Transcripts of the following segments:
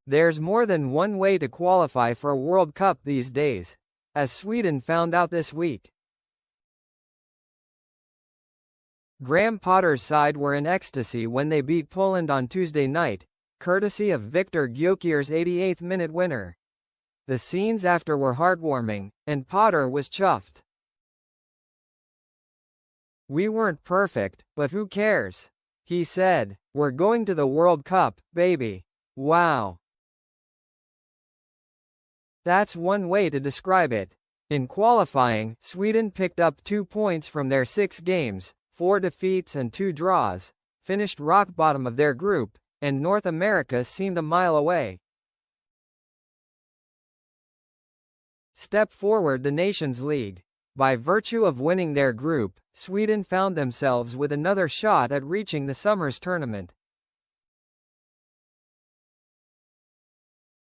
There's more than one way to qualify for a World Cup these days, as Sweden found out this week. Graham Potter's side were in ecstasy when they beat Poland on Tuesday night, courtesy of Viktor Gyökeres' 88th-minute winner. The scenes after were heartwarming, and Potter was chuffed. "We weren't perfect, but who cares?" he said. "We're going to the World Cup, baby. Wow." That's one way to describe it. In qualifying, Sweden picked up 2 points from their 6 games, 4 defeats and 2 draws, finished rock bottom of their group, and North America seemed a mile away. Step forward the Nations League. By virtue of winning their group, Sweden found themselves with another shot at reaching the summer's tournament.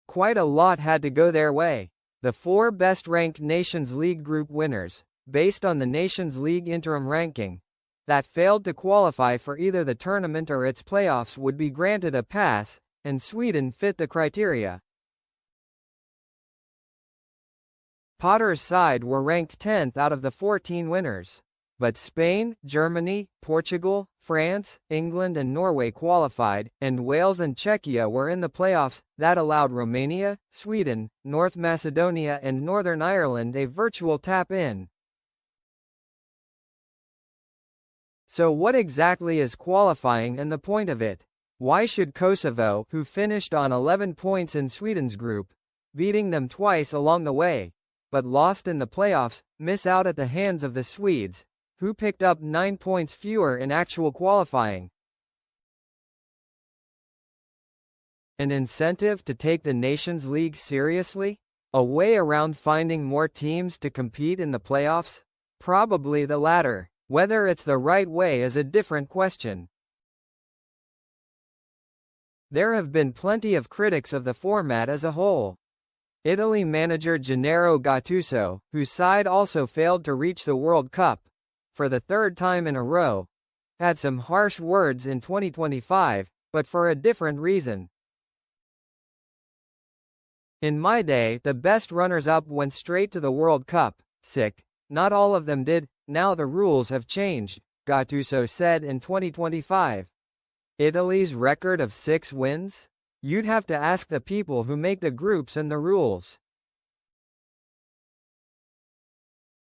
Quite a lot had to go their way. The 4 best-ranked Nations League group winners, based on the Nations League interim ranking, that failed to qualify for either the tournament or its playoffs would be granted a pass, and Sweden fit the criteria. Potter's side were ranked 10th out of the 14 winners. But Spain, Germany, Portugal, France, England and Norway qualified, and Wales and Czechia were in the playoffs. That allowed Romania, Sweden, North Macedonia and Northern Ireland a virtual tap-in. So what exactly is qualifying and the point of it? Why should Kosovo, who finished on 11 points in Sweden's group, beating them twice along the way, but lost in the playoffs, miss out at the hands of the Swedes, who picked up 9 points fewer in actual qualifying? An incentive to take the Nations League seriously? A way around finding more teams to compete in the playoffs? Probably the latter. Whether it's the right way is a different question. There have been plenty of critics of the format as a whole. Italy manager Gennaro Gattuso, whose side also failed to reach the World Cup, for the 3rd time in a row, had some harsh words in 2025, but for a different reason. "In my day, the best runners-up went straight to the World Cup. Not all of them did. Now the rules have changed," Gattuso said in 2025. Italy's record of 6 wins? You'd have to ask the people who make the groups and the rules.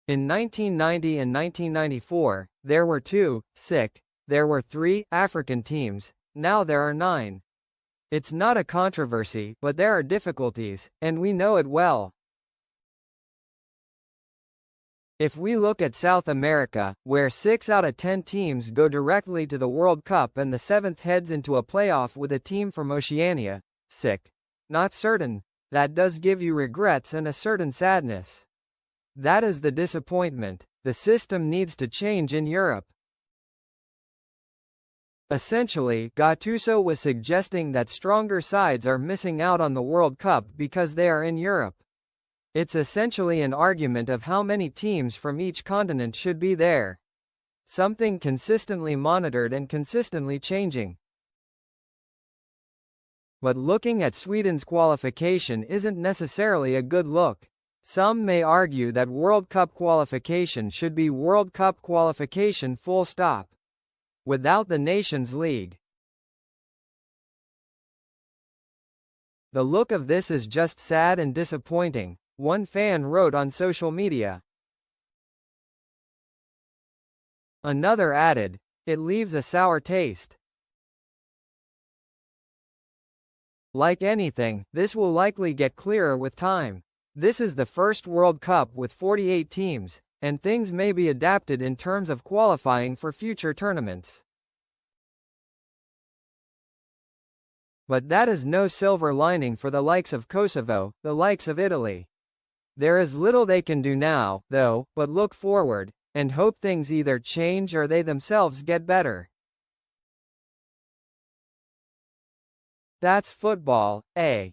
In 1990 and 1994, there were 2, there were 3 African teams, now there are 9. It's not a controversy, but there are difficulties, and we know it well. If we look at South America, where 6 out of 10 teams go directly to the World Cup and the 7th heads into a playoff with a team from Oceania, not certain, that does give you regrets and a certain sadness. That is the disappointment. The system needs to change in Europe. Essentially, Gattuso was suggesting that stronger sides are missing out on the World Cup because they are in Europe. It's essentially an argument of how many teams from each continent should be there. Something consistently monitored and consistently changing. But looking at Sweden's qualification isn't necessarily a good look. Some may argue that World Cup qualification should be World Cup qualification full stop, without the Nations League. "The look of this is just sad and disappointing," one fan wrote on social media. Another added, "It leaves a sour taste." Like anything, this will likely get clearer with time. This is the first World Cup with 48 teams, and things may be adapted in terms of qualifying for future tournaments. But that is no silver lining for the likes of Kosovo, the likes of Italy. There is little they can do now, though, but look forward, and hope things either change or they themselves get better. That's football, eh?